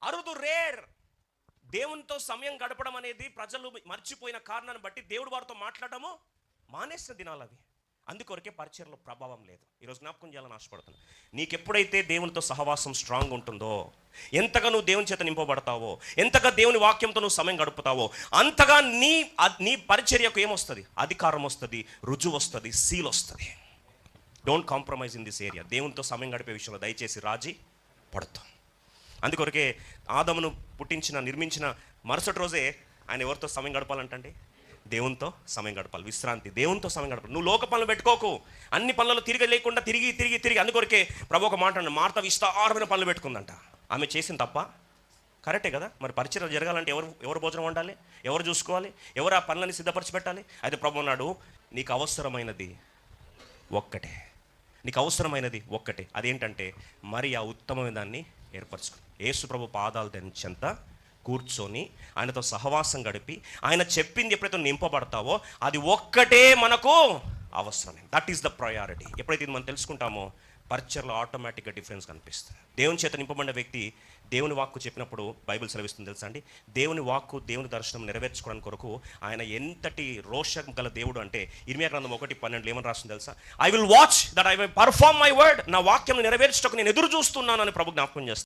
అరుదు, రేర్. దేవునితో సమయం గడపడం అనేది ప్రజలు మర్చిపోయిన కారణాన్ని బట్టి దేవుడు వారితో మాట్లాడటము మానేసిన దినాలు అవి. అందుకొరకే పరిచర్లో ప్రభావం లేదు. ఈరోజు జ్ఞాపకం చేయాలని ఆశపడుతున్నాను. నీకు ఎప్పుడైతే దేవునితో సహవాసం స్ట్రాంగ్ ఉంటుందో, ఎంతగా నువ్వు దేవుని చేత నింపబడతావో, ఎంతగా దేవుని వాక్యంతో నువ్వు సమయం గడుపుతావో, అంతగా నీ పరిచర్యకు ఏమొస్తుంది? అధికారం వస్తుంది, రుజువు వస్తుంది, సీల్ వస్తుంది. Don't compromise in this area. దేవునితో సమయం గడిపే విషయంలో దయచేసి రాజీ పడతాం. అందుకొరకే ఆదమును నిర్మించిన మరుసటి రోజే ఆయన ఎవరితో సమయం గడపాలంటే దేవునితో సమయం గడపాలి. విశ్రాంతి, దేవునితో సమయం గడపాలి. నువ్వు లోక పనులు పెట్టుకోకు. అన్ని పనులలో లేకుండా తిరిగి. అందుకొరకే ప్రభు ఒక మాట అన్నాడు, మార్త విస్తారమైన పనులు పెట్టుకుందంట. ఆమె చేసిన తప్ప కరెక్టే కదా. మరి పరిచయం జరగాలంటే ఎవరు భోజనం వండాలి, ఎవరు చూసుకోవాలి, ఎవరు ఆ పనులని సిద్ధపరిచి పెట్టాలి? అయితే ప్రభు అన్నాడు, నీకు అవసరమైనది ఒక్కటే. అదేంటంటే మరి ఆ ఉత్తమమైన దాన్ని ఏర్పరచుకో. యేసు ప్రభు పాదాలు తెంచెంత కూర్చొని ఆయనతో సహవాసం గడిపి ఆయన చెప్పింది ఎప్పుడైతే నింపబడతావో అది ఒక్కటే మనకు అవసరమే. That is the priority. ఎప్పుడైతే ఇది మనం తెలుసుకుంటామో పరిచర్లో ఆటోమేటిక్గా డిఫరెన్స్ కనిపిస్తుంది. దేవుని చేత నింపబడిన వ్యక్తి దేవుని వాక్కు చెప్పినప్పుడు బైబిల్ సెలవిస్తుంది తెలుసా అండి, దేవుని వాక్కు, దేవుని దర్శనం నెరవేర్చుకోవడానికి కొరకు ఆయన ఎంతటి రోషం గల దేవుడు అంటే, ఇర్మియా గ్రంథం 1:12 ఏమని రాస్తుంది తెలుసా? I will watch that I will perform my word. నా వాక్యం నెరవేర్చడానికి నేను ఎదురు చూస్తున్నాను అని ప్రభు జ్ఞాపకం చేస్తాను.